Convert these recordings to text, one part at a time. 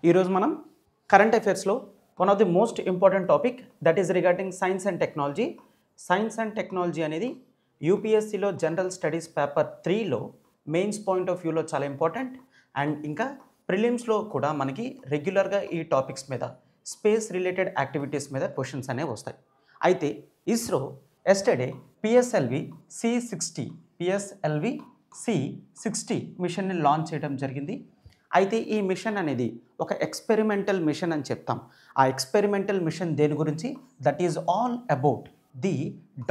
ఈరోజు మనం కరెంట్ అఫైర్స్లో one of the most important topic that is regarding science and technology. Science and technology అనేది యూపీఎస్సీలో general studies paper 3లో mains point of వ్యూలో చాలా ఇంపార్టెంట్. అండ్ ఇంకా ప్రిలిమ్స్లో కూడా మనకి రెగ్యులర్గా ఈ టాపిక్స్ మీద స్పేస్ రిలేటెడ్ యాక్టివిటీస్ మీద క్వశ్చన్స్ అనేవి వస్తాయి. అయితే ఇస్రో ఎస్టర్డే పిఎస్ఎల్వి C60 మిషన్ని లాంచ్ చేయడం జరిగింది. అయితే ఈ మిషన్ అనేది ఒక ఎక్స్పెరిమెంటల్ మిషన్ అని చెప్తాం. ఆ ఎక్స్పెరిమెంటల్ మిషన్ దేని గురించి? That is all about the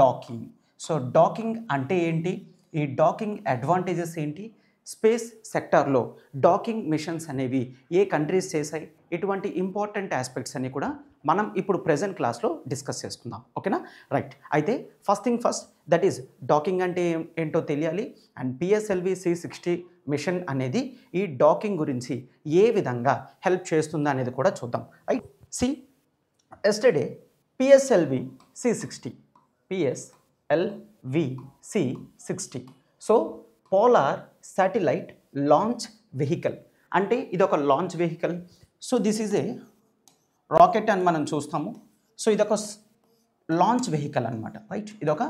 docking. So docking అంటే ఏంటి, ఈ డాకింగ్ అడ్వాంటేజెస్ ఏంటి, స్పేస్ సెక్టార్లో డాకింగ్ మిషన్స్ అనేవి ఏ కంట్రీస్ చేశాయి, ఇటువంటి ఇంపార్టెంట్ ఆస్పెక్ట్స్ అన్ని కూడా మనం ఇప్పుడు ప్రెజెంట్ క్లాస్లో డిస్కస్ చేసుకుందాం. ఓకేనా? రైట్. అయితే first thing first, that is docking అంటే ఏంటో తెలియాలి. అండ్ పిఎస్ఎల్వి C60 మిషన్ అనేది ఈ డాకింగ్ గురించి ఏ విధంగా హెల్ప్ చేస్తుందా అనేది కూడా చూద్దాం. Right. See yesterday PSLV C60 so polar satellite launch vehicle అంటే ఇది ఒక launch vehicle. So this is a rocket అని మనం చూస్తాము. సో ఇదొక లాంచ్ వెహికల్ అనమాట. రైట్. ఇదొక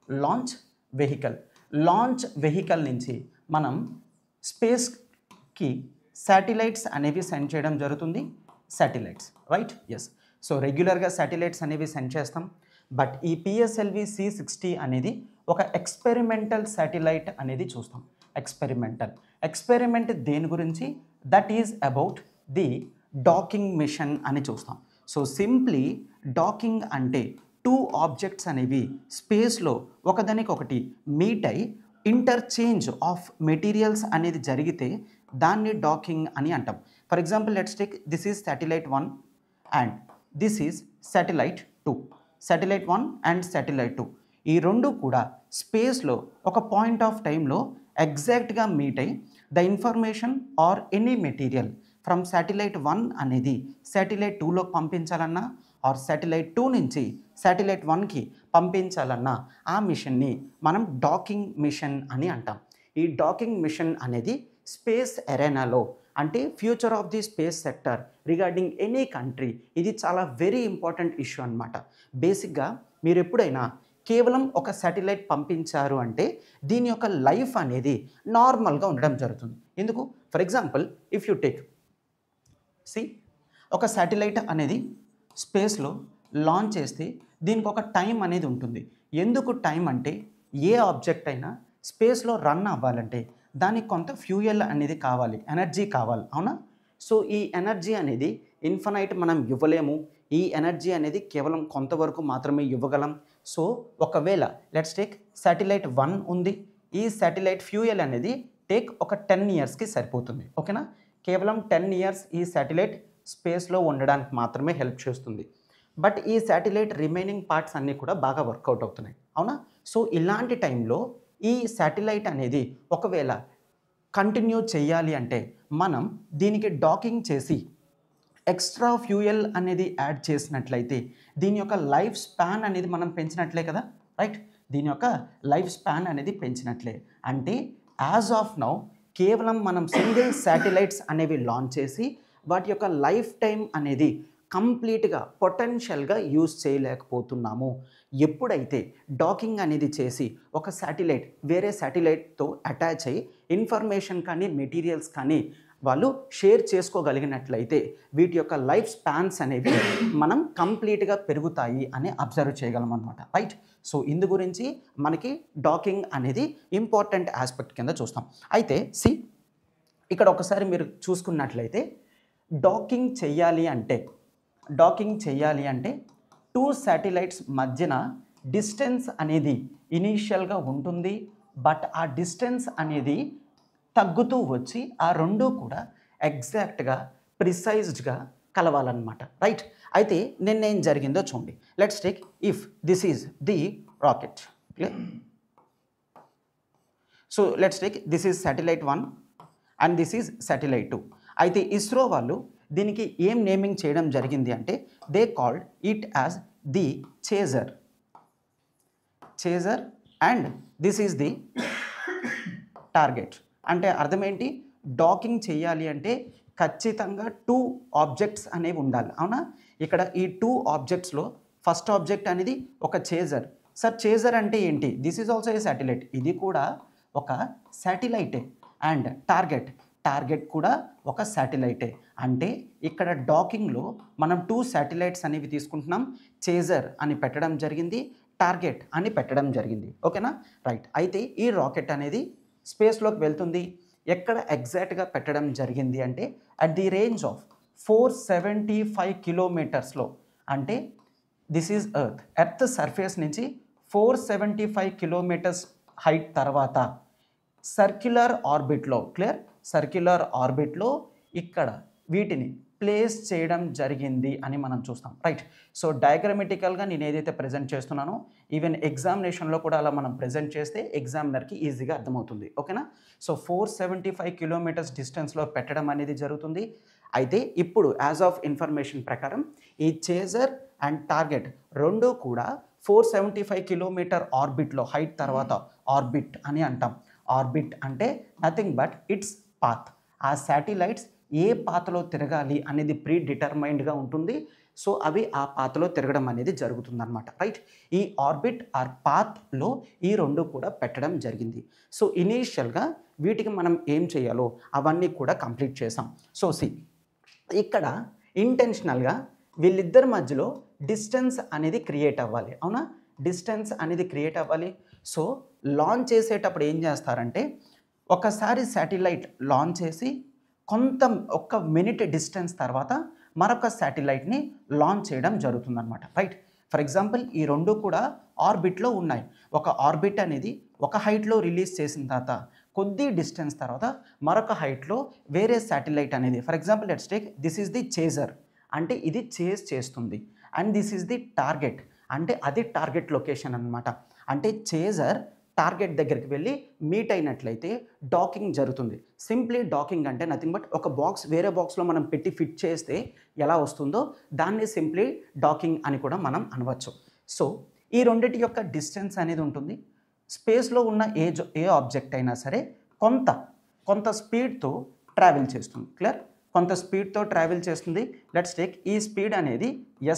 లాంచ్ వెహికల్ నుంచి మనం స్పేస్కి శాటిలైట్స్ అనేవి సెండ్ చేయడం జరుగుతుంది. Satellites, right? ఎస్. సో రెగ్యులర్గా శాటిలైట్స్ అనేవి సెండ్ చేస్తాం. బట్ ఈ పిఎస్ఎల్వి C60 అనేది ఒక ఎక్స్పెరిమెంటల్ శాటిలైట్ అనేది చూస్తాం. ఎక్స్పెరిమెంట్ దేని గురించి? That is about the docking mission అని చూస్తాం. సో సింప్లీ డాకింగ్ అంటే టూ ఆబ్జెక్ట్స్ అనేవి స్పేస్లో ఒకదానికొకటి మీట్ అయి ఇంటర్చేంజ్ ఆఫ్ మెటీరియల్స్ అనేది జరిగితే దాన్ని డాకింగ్ అని అంటాం. For example let's take this is satellite 1 and this is satellite 2. Satellite 1 and satellite 2 ఈ రెండు కూడా స్పేస్లో ఒక పాయింట్ ఆఫ్ టైంలో ఎగ్జాక్ట్గా మీట్ అయి the information or any material from satellite 1 అనేది శాటిలైట్ 2లోకి పంపించాలన్నా ఆర్ శాటిలైట్ 2 నుంచి శాటిలైట్ 1కి పంపించాలన్నా ఆ మిషన్ని మనం డాకింగ్ మిషన్ అని అంటాం. ఈ డాకింగ్ మిషన్ అనేది స్పేస్ ఎరేనాలో అంటే future of the space sector regarding any country ఇది చాలా వెరీ ఇంపార్టెంట్ ఇష్యూ అనమాట. బేసిక్గా మీరు ఎప్పుడైనా కేవలం ఒక శాటిలైట్ పంపించారు అంటే దీని యొక్క లైఫ్ అనేది నార్మల్గా ఉండడం జరుగుతుంది. ఎందుకు? For example if you take ఒక శాటిలైట్ అనేది స్పేస్లో లాంచ్ చేస్తే దీనికి ఒక టైం అనేది ఉంటుంది. ఎందుకు టైం అంటే ఏ ఆబ్జెక్ట్ అయినా స్పేస్లో రన్ అవ్వాలంటే దానికి కొంత ఫ్యూయల్ అనేది కావాలి, ఎనర్జీ కావాలి, అవునా? సో ఈ ఎనర్జీ అనేది ఇన్ఫనైట్ మనం ఇవ్వలేము. ఈ ఎనర్జీ అనేది కేవలం కొంతవరకు మాత్రమే ఇవ్వగలం. సో ఒకవేళ లెట్స్ టేక్ శాటిలైట్ 1 ఉంది. ఈ శాటిలైట్ ఫ్యూయల్ అనేది టేక్ ఒక 10 ఇయర్స్కి సరిపోతుంది. ఓకేనా? కేవలం 10 ఇయర్స్ ఈ శాటిలైట్ స్పేస్లో ఉండడానికి మాత్రమే హెల్ప్ చేస్తుంది. బట్ ఈ శాటిలైట్ రిమైనింగ్ పార్ట్స్ అన్నీ కూడా బాగా వర్కౌట్ అవుతున్నాయి, అవునా? సో ఇలాంటి టైంలో ఈ శాటిలైట్ అనేది ఒకవేళ కంటిన్యూ చేయాలి అంటే మనం దీనికి డాకింగ్ చేసి ఎక్స్ట్రా ఫ్యూయల్ అనేది యాడ్ చేసినట్లయితే దీని యొక్క లైఫ్ స్పాన్ అనేది మనం పెంచినట్లే కదా, రైట్? దీని యొక్క లైఫ్ స్పాన్ అనేది పెంచినట్లే. అంటే యాజ్ ఆఫ్ నౌ కేవలం మనం సింగిల్ శాటిలైట్స్ అనేవి లాంచ్ చేసి వాటి యొక్క లైఫ్ టైం అనేది కంప్లీట్గా పొటెన్షియల్గా యూజ్ చేయలేకపోతున్నాము. ఎప్పుడైతే డాకింగ్ అనేది చేసి ఒక శాటిలైట్ వేరే శాటిలైట్తో అటాచ్ అయ్యి ఇన్ఫర్మేషన్ కానీ మెటీరియల్స్ కానీ వాళ్ళు షేర్ చేసుకోగలిగినట్లయితే వీటి యొక్క లైఫ్ స్పాన్స్ అనేవి మనం కంప్లీట్గా పెరుగుతాయి అని అబ్జర్వ్ చేయగలం అనమాట, రైట్? సో ఇందు గురించి మనకి డాకింగ్ అనేది ఇంపార్టెంట్ ఆస్పెక్ట్ కింద చూస్తాం. అయితే ఇక్కడ ఒకసారి మీరు చూసుకున్నట్లయితే డాకింగ్ చెయ్యాలి అంటే టూ శాటిలైట్స్ మధ్యన డిస్టెన్స్ అనేది ఇనీషియల్గా ఉంటుంది. బట్ ఆ డిస్టెన్స్ అనేది తగ్గుతూ వచ్చి ఆ రెండు కూడా ఎగ్జాక్ట్గా ప్రిసైజ్డ్గా కలవాలన్నమాట, రైట్? అయితే నిన్నేం జరిగిందో చూడండి. Let's take if this is the rocket. So let's take this is satellite 1 and this is satellite 2. అయితే ఇస్రో వాళ్ళు దీనికి ఏం నేమింగ్ చేయడం జరిగింది అంటే they called it as the chaser and this is the target. అంటే అర్థం ఏంటి? డాకింగ్ చేయాలి అంటే ఖచ్చితంగా 2 ఆబ్జెక్ట్స్ అనేవి ఉండాలి. అవునా? ఇక్కడ ఈ 2 ఆబ్జెక్ట్స్లో ఫస్ట్ ఆబ్జెక్ట్ అనేది ఒక చేజర్. సార్ చేజర్ అంటే ఏంటి? This is also a satellite. ఇది కూడా ఒక శాటిలైటే. అండ్ టార్గెట్ కూడా ఒక శాటిలైటే. అంటే ఇక్కడ డాకింగ్లో మనం 2 శాటిలైట్స్ అనేవి తీసుకుంటున్నాం. చేజర్ అని పెట్టడం జరిగింది, టార్గెట్ అని పెట్టడం జరిగింది. ఓకేనా? రైట్. అయితే ఈ రాకెట్ అనేది స్పేస్లోకి వెళ్తుంది. ఎక్కడ ఎగ్జాక్ట్గా పెట్టడం జరిగింది అంటే అట్ ది రేంజ్ ఆఫ్ 475 కిలోమీటర్స్లో. అంటే దిస్ ఈజ్ ఎర్త్ సర్ఫేస్ నుంచి 475 కిలోమీటర్స్ హైట్ తర్వాత సర్క్యులర్ ఆర్బిట్లో, క్లియర్, సర్క్యులర్ ఆర్బిట్లో ఇక్కడ వీటిని ప్లేస్ చేయడం జరిగింది అని మనం చూస్తాం. రైట్. సో డయాగ్రమెటికల్గా నేను ఏదైతే ప్రజెంట్ చేస్తున్నానో ఈవెన్ ఎగ్జామినేషన్లో కూడా అలా మనం ప్రజెంట్ చేస్తే ఎగ్జామినర్కి ఈజీగా అర్థమవుతుంది. ఓకేనా? సో 475 కిలోమీటర్స్ డిస్టెన్స్లో పెట్టడం అనేది జరుగుతుంది. అయితే ఇప్పుడు యాజ్ ఆఫ్ ఇన్ఫర్మేషన్ ప్రకారం ఈ చేజర్ అండ్ టార్గెట్ రెండు కూడా 475 కిలోమీటర్ ఆర్బిట్లో హైట్ తర్వాత ఆర్బిట్ అని అంటాం. ఆర్బిట్ అంటే నథింగ్ బట్ ఇట్స్ పాత్. ఆ శాటిలైట్స్ ఏ పాత్లో తిరగాలి అనేది ప్రీ డిటర్మైన్డ్గా ఉంటుంది. సో అవి ఆ పాత్లో తిరగడం అనేది జరుగుతుందన్నమాట. రైట్. ఈ ఆర్బిట్ ఆర్ పాత్లో ఈ రెండు కూడా పెట్టడం జరిగింది. సో ఇనీషియల్గా వీటికి మనం ఏం చేయాలో అవన్నీ కూడా కంప్లీట్ చేసాం. సో ఇక్కడ ఇంటెన్షనల్గా వీళ్ళిద్దరి మధ్యలో డిస్టెన్స్ అనేది క్రియేట్ అవ్వాలి. అవునా? డిస్టెన్స్ అనేది క్రియేట్ అవ్వాలి. సో లాంచ్ చేసేటప్పుడు ఏం చేస్తారంటే ఒకసారి శాటిలైట్ లాంచ్ చేసి ఒక్క మినిట్ డిస్టెన్స్ తర్వాత మరొక శాటిలైట్ని లాంచ్ చేయడం జరుగుతుందన్నమాట. రైట్. ఫర్ ఎగ్జాంపుల్ ఈ రెండు కూడా ఆర్బిట్లో ఉన్నాయి. ఒక ఆర్బిట్ అనేది ఒక హైట్లో రిలీజ్ చేసిన తర్వాత కొద్ది డిస్టెన్స్ తర్వాత మరొక హైట్లో వేరే శాటిలైట్ అనేది, for example let's take this is the chaser అంటే ఇది చేజ్ చేస్తుంది. And this is the target అంటే అది టార్గెట్ లొకేషన్ అన్నమాట. అంటే చేజర్ టార్గెట్ దగ్గరికి వెళ్ళి మీట్ అయినట్లయితే డాకింగ్ జరుగుతుంది. సింప్లీ డాకింగ్ అంటే నథింగ్ బట్ ఒక బాక్స్ వేరే బాక్స్లో మనం పెట్టి ఫిట్ చేస్తే ఎలా వస్తుందో దాన్ని సింప్లీ డాకింగ్ అని కూడా మనం అనవచ్చు. సో ఈ రెండింటి యొక్క డిస్టెన్స్ అనేది ఉంటుంది. స్పేస్లో ఉన్న ఏ ఆబ్జెక్ట్ అయినా సరే కొంత స్పీడ్తో ట్రావెల్ చేస్తుంది. క్లియర్? కొంత స్పీడ్తో ట్రావెల్ చేస్తుంది. లెట్స్ టేక్ ఈ స్పీడ్ అనేది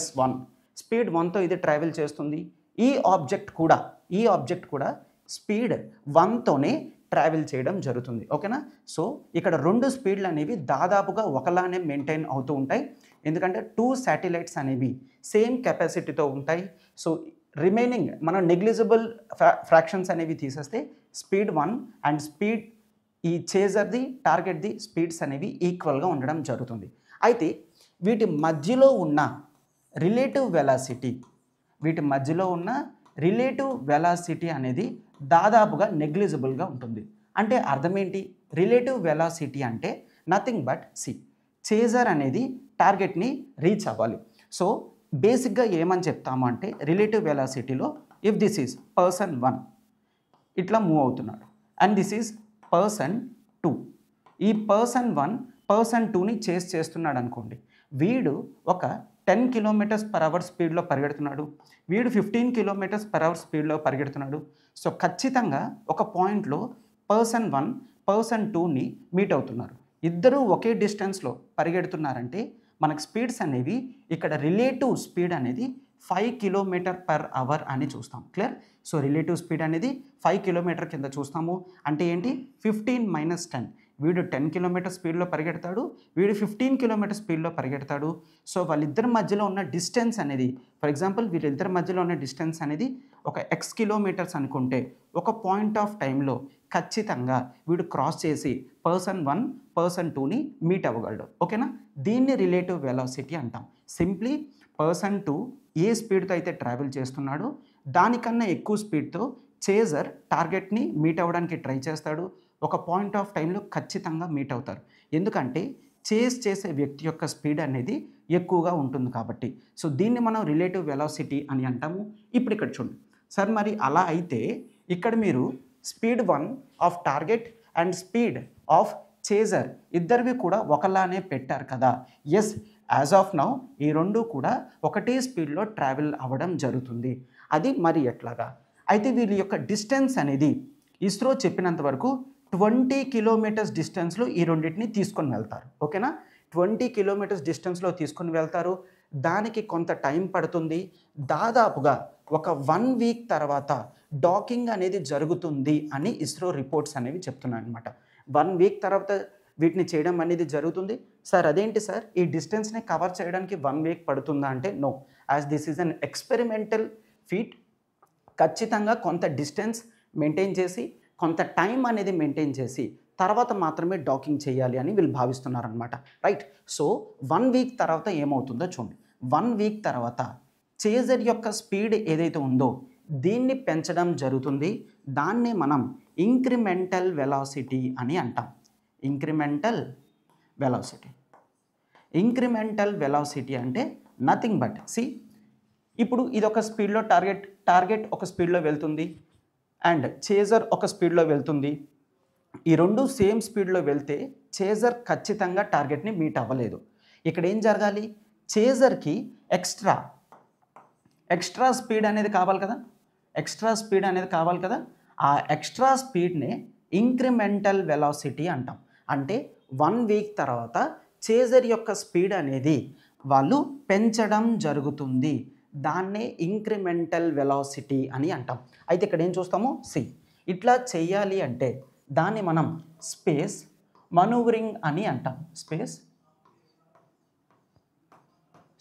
S1, స్పీడ్ 1తో ఇది ట్రావెల్ చేస్తుంది. ఈ ఆబ్జెక్ట్ కూడా స్పీడ్ 1తోనే ట్రావెల్ చేయడం జరుగుతుంది. ఓకేనా? సో ఇక్కడ రెండు స్పీడ్లు అనేవి దాదాపుగా ఒకలానే మెయింటైన్ అవుతూ ఉంటాయి. ఎందుకంటే 2 శాటిలైట్స్ అనేవి సేమ్ కెపాసిటీతో ఉంటాయి. సో రిమైనింగ్ మనం నెగ్లిజిబుల్ ఫ్రాక్షన్స్ అనేవి తీసేస్తే స్పీడ్ 1 అండ్ స్పీడ్ ఈ చేజర్ది టార్గెట్ది స్పీడ్స్ అనేవి ఈక్వల్గా ఉండడం జరుగుతుంది. అయితే వీటి మధ్యలో ఉన్న రిలేటివ్ వెలాసిటీ అనేది దాదాపుగా నెగ్లిజిబుల్గా ఉంటుంది. అంటే అర్థం ఏంటి? రిలేటివ్ వెలాసిటీ అంటే నథింగ్ బట్ చేజర్ అనేది టార్గెట్ని రీచ్ అవ్వాలి. సో బేసిక్గా ఏమని చెప్తాము అంటే రిలేటివ్ వెలాసిటీలో ఇఫ్ దిస్ ఈజ్ పర్సన్ 1 ఇట్లా మూవ్ అవుతున్నాడు అండ్ దిస్ ఈజ్ పర్సన్ 2, ఈ పర్సన్ 1 పర్సన్ 2ని చేజ్ చేస్తున్నాడు అనుకోండి. వీడు ఒక 10 km/h స్పీడ్లో పరిగెడుతున్నాడు, వీడు 15 km/h స్పీడ్లో పరిగెడుతున్నాడు. సో ఖచ్చితంగా ఒక పాయింట్లో పర్సన్ 1 పర్సన్ 2ని మీట్ అవుతున్నారు. ఇద్దరూ ఒకే డిస్టెన్స్లో పరిగెడుతున్నారంటే మనకు స్పీడ్స్ అనేవి ఇక్కడ రిలేటివ్ స్పీడ్ అనేది 5 km/h అని చూస్తాం. క్లియర్? సో రిలేటివ్ స్పీడ్ అనేది 5 km కింద చూస్తాము. అంటే ఏంటి? 15 - 10. వీడు 10 km స్పీడ్లో పరిగెడతాడు, వీడు 15 km స్పీడ్లో పరిగెడతాడు. సో వాళ్ళిద్దరి మధ్యలో ఉన్న డిస్టెన్స్ అనేది, ఫర్ ఎగ్జాంపుల్ వీళ్ళిద్దరి మధ్యలో ఉన్న డిస్టెన్స్ అనేది ఒక x కిలోమీటర్స్ అనుకుంటే ఒక పాయింట్ ఆఫ్ టైంలో ఖచ్చితంగా వీడు క్రాస్ చేసి పర్సన్ 1 పర్సన్ 2ని మీట్ అవ్వగలడు. ఓకేనా? దీన్ని రిలేటివ్ వెలాసిటీ అంటాం. సింప్లీ పర్సన్ 2 ఏ స్పీడ్తో అయితే ట్రావెల్ చేస్తున్నాడో దానికన్నా ఎక్కువ స్పీడ్తో చేజర్ టార్గెట్ని మీట్ అవ్వడానికి ట్రై చేస్తాడు. ఒక పాయింట్ ఆఫ్ టైంలో ఖచ్చితంగా మీట్ అవుతారు. ఎందుకంటే చేజ్ చేసే వ్యక్తి యొక్క స్పీడ్ అనేది ఎక్కువగా ఉంటుంది కాబట్టి. సో దీన్ని మనం రిలేటివ్ వెలాసిటీ అని అంటాము. ఇప్పుడు ఇక్కడ చూడండి సార్, మరి అలా అయితే ఇక్కడ మీరు speed 1 of target and speed of chaser ఇద్దరివి కూడా ఒకలానే పెట్టారు కదా. ఎస్, యాజ్ ఆఫ్ నౌ ఈ రెండు కూడా ఒకటే స్పీడ్లో ట్రావెల్ అవ్వడం జరుగుతుంది. అది మరి ఎట్లాగా? అయితే వీళ్ళ యొక్క డిస్టెన్స్ అనేది ఇస్రో చెప్పినంత వరకు 20 కిలోమీటర్స్ డిస్టెన్స్లో ఈ రెండింటిని తీసుకొని వెళ్తారు. ఓకేనా? 20 కిలోమీటర్స్ డిస్టెన్స్లో తీసుకొని వెళ్తారు. దానికి కొంత టైం పడుతుంది. దాదాపుగా ఒక 1 వీక్ తర్వాత డాకింగ్ అనేది జరుగుతుంది అని ఇస్రో రిపోర్ట్స్ అనేవి చెప్తున్నాయి అనమాట. 1 వీక్ తర్వాత వీటిని చేయడం అనేది జరుగుతుంది. సార్ అదేంటి సార్, ఈ డిస్టెన్స్ని కవర్ చేయడానికి 1 వీక్ పడుతుందా అంటే no, as this is an experimental feat. ఖచ్చితంగా కొంత డిస్టెన్స్ మెయింటైన్ చేసి, కొంత టైం అనేది మెయింటైన్ చేసి తర్వాత మాత్రమే డాకింగ్ చేయాలి అని వీళ్ళు భావిస్తున్నారనమాట. రైట్. సో 1 వీక్ తర్వాత ఏమవుతుందో చూడండి. 1 వీక్ తర్వాత చేజర్ యొక్క స్పీడ్ ఏదైతే ఉందో దీన్ని పెంచడం జరుగుతుంది. దాన్ని మనం ఇంక్రిమెంటల్ వెలాసిటీ అని అంటాం. Incremental velocity. ఇంక్రిమెంటల్ వెలాసిటీ అంటే నథింగ్ బట్ ఇప్పుడు ఇది ఒక స్పీడ్లో టార్గెట్ ఒక స్పీడ్లో వెళ్తుంది అండ్ చేజర్ ఒక స్పీడ్లో వెళ్తుంది. ఈ రెండు సేమ్ స్పీడ్లో వెళ్తే చేజర్ ఖచ్చితంగా టార్గెట్ని మీట్ అవ్వలేదు. ఇక్కడ ఏం జరగాలి, చేజర్కి ఎక్స్ట్రా స్పీడ్ అనేది కావాలి కదా, ఆ ఎక్స్ట్రా స్పీడ్నే ఇంక్రిమెంటల్ వెలాసిటీ అంటాం. అంటే 1 వీక్ తర్వాత చేజర్ యొక్క స్పీడ్ అనేది వాళ్ళు పెంచడం జరుగుతుంది. దాన్నే ఇంక్రిమెంటల్ వెలాసిటీ అని అంటాం. అయితే ఇక్కడ ఏం చూస్తాము, ఇట్లా చెయ్యాలి అంటే దాన్ని మనం స్పేస్ మనూవరింగ్ అని అంటాం.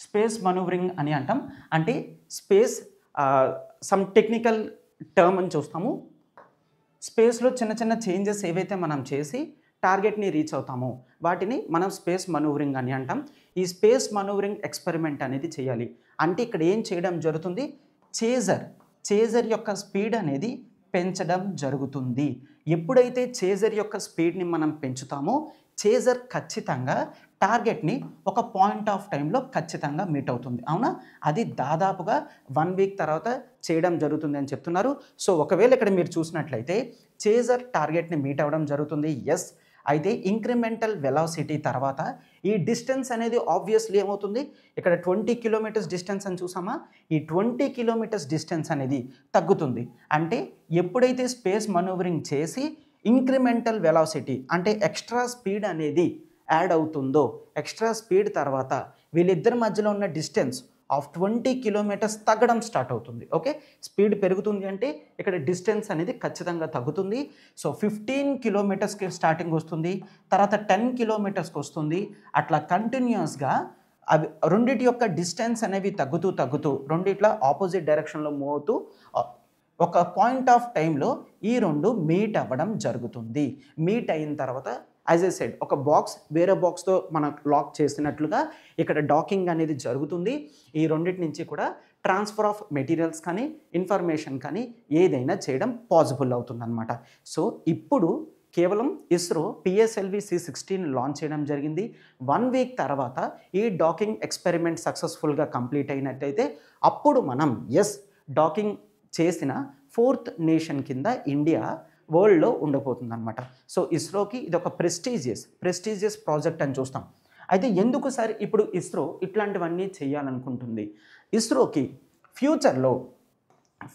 స్పేస్ మనూవరింగ్ అని అంటాం. అంటే స్పేస్ సమ్ టెక్నికల్ టర్మ్ అని చూస్తాము. స్పేస్లో చిన్న చిన్న చేంజెస్ ఏవైతే మనం చేసి టార్గెట్ని రీచ్ అవుతామో వాటిని మనం స్పేస్ మనూవరింగ్ అని అంటాం. ఈ స్పేస్ మనూవరింగ్ ఎక్స్పెరిమెంట్ అనేది చేయాలి అంటే ఇక్కడ ఏం చేయడం జరుగుతుంది, చేజర్ యొక్క స్పీడ్ అనేది పెంచడం జరుగుతుంది. ఎప్పుడైతే చేజర్ యొక్క స్పీడ్ని మనం పెంచుతామో చేజర్ ఖచ్చితంగా టార్గెట్ని ఒక పాయింట్ ఆఫ్ టైంలో ఖచ్చితంగా మీట్ అవుతుంది. అవునా? అది దాదాపుగా 1 వీక్ తర్వాత చేయడం జరుగుతుంది అని చెప్తున్నారు. సో ఒకవేళ ఇక్కడ మీరు చూసినట్లయితే చేజర్ టార్గెట్ని మీట్ అవ్వడం జరుగుతుంది. ఎస్. అయితే ఇంక్రిమెంటల్ వెలాసిటీ తర్వాత ఈ డిస్టెన్స్ అనేది ఆబ్వియస్లీ ఏమవుతుంది, ఇక్కడ 20 కిలోమీటర్స్ డిస్టెన్స్ అని చూసామా, ఈ 20 కిలోమీటర్స్ డిస్టెన్స్ అనేది తగ్గుతుంది. అంటే ఎప్పుడైతే స్పేస్ మనూవరింగ్ చేసి ఇంక్రిమెంటల్ వెలాసిటీ అంటే ఎక్స్ట్రా స్పీడ్ అనేది యాడ్ అవుతుందో, ఎక్స్ట్రా స్పీడ్ తర్వాత వీళ్ళిద్దరి మధ్యలో ఉన్న డిస్టెన్స్ ఆఫ్ 20 కిలోమీటర్స్ తగ్గడం స్టార్ట్ అవుతుంది. ఓకే, స్పీడ్ పెరుగుతుంది అంటే ఇక్కడ డిస్టెన్స్ అనేది ఖచ్చితంగా తగ్గుతుంది. సో 15 కిలోమీటర్స్కి స్టార్టింగ్ వస్తుంది, తర్వాత 10 కిలోమీటర్స్కి వస్తుంది. అట్లా కంటిన్యూస్గా అవి రెండిటి యొక్క డిస్టెన్స్ అనేవి తగ్గుతూ రెండిట్లా ఆపోజిట్ డైరెక్షన్లో మూవ్ అవుతూ ఒక పాయింట్ ఆఫ్ టైంలో ఈ రెండు మీట్ అవ్వడం జరుగుతుంది. మీట్ అయిన తర్వాత యాజ్ ఐ సెడ్ ఒక బాక్స్ వేరే బాక్స్తో మనం లాక్ చేసినట్లుగా ఇక్కడ డాకింగ్ అనేది జరుగుతుంది. ఈ రెండింటి నుంచి కూడా ట్రాన్స్ఫర్ ఆఫ్ మెటీరియల్స్ కానీ ఇన్ఫర్మేషన్ కానీ ఏదైనా చేయడం పాసిబుల్ అవుతుందన్నమాట. సో ఇప్పుడు కేవలం ఇస్రో PSLV C-16 లాంచ్ చేయడం జరిగింది. 1 వీక్ తర్వాత ఈ డాకింగ్ ఎక్స్పెరిమెంట్ సక్సెస్ఫుల్గా కంప్లీట్ అయినట్టయితే అప్పుడు మనం డాకింగ్ చేసిన 4th నేషన్ కింద ఇండియా వరల్డ్లో ఉండబోతుందన్నమాట. సో ఇస్రోకి ఇది ఒక ప్రెస్టీజియస్ ప్రాజెక్ట్ అని చూస్తాం. అయితే ఎందుకు సార్ ఇప్పుడు ఇస్రో ఇట్లాంటివన్నీ చేయాలనుకుంటుంది? ఇస్రోకి ఫ్యూచర్లో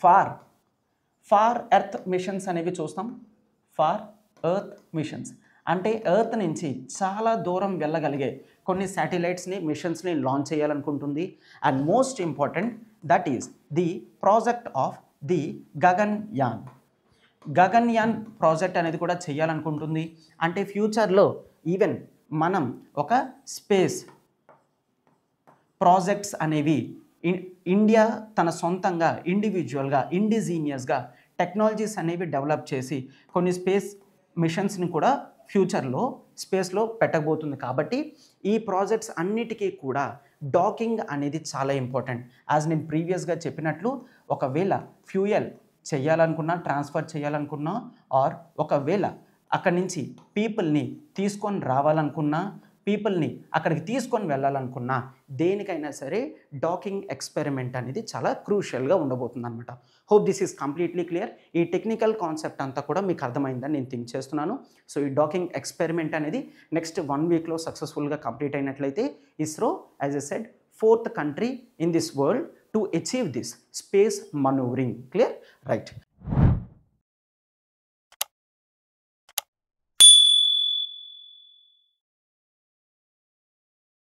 ఫార్ ఎర్త్ మిషన్స్ అనేవి చూస్తాం. ఫార్ ఎర్త్ మిషన్స్ అంటే ఎర్త్ నుంచి చాలా దూరం వెళ్ళగలిగే కొన్ని శాటిలైట్స్ని మిషన్స్ని లాంచ్ చేయాలనుకుంటుంది. And most important that is the project of the Gaganyaan project అనేది కూడా చేయాలనుకుంటుంది. అంటే ఫ్యూచర్లో ఈవెన్ మనం ఒక స్పేస్ ప్రాజెక్ట్స్ అనేవి ఇండియా తన సొంతంగా ఇండిజీనియస్గా టెక్నాలజీస్ అనేవి డెవలప్ చేసి కొన్ని స్పేస్ మిషన్స్ని కూడా ఫ్యూచర్లో స్పేస్లో పెట్టబోతుంది. కాబట్టి ఈ ప్రాజెక్ట్స్ అన్నిటికీ కూడా డాకింగ్ అనేది చాలా ఇంపార్టెంట్. యాజ్ నేను ప్రీవియస్గా చెప్పినట్లు ఒకవేళ ఫ్యూయల్ చేయాలనుకున్నా, ట్రాన్స్ఫర్ చేయాలనుకున్నా, ఆర్ ఒకవేళ అక్కడి నుంచి పీపుల్ని తీసుకొని రావాలనుకున్నా, పీపుల్ని అక్కడికి తీసుకొని వెళ్ళాలనుకున్నా, దేనికైనా సరే డాకింగ్ ఎక్స్పెరిమెంట్ అనేది చాలా క్రూషియల్గా ఉండబోతుంది అనమాట. Hope this is completely clear. ఈ టెక్నికల్ కాన్సెప్ట్ అంతా కూడా మీకు అర్థమైందని నేను థింక్ చేస్తున్నాను. సో ఈ డాకింగ్ ఎక్స్పెరిమెంట్ అనేది నెక్స్ట్ 1 వీక్లో సక్సెస్ఫుల్గా కంప్లీట్ అయినట్లయితే ISRO as a said 4th country in this world to achieve this space manoeuvring. Clear? Right.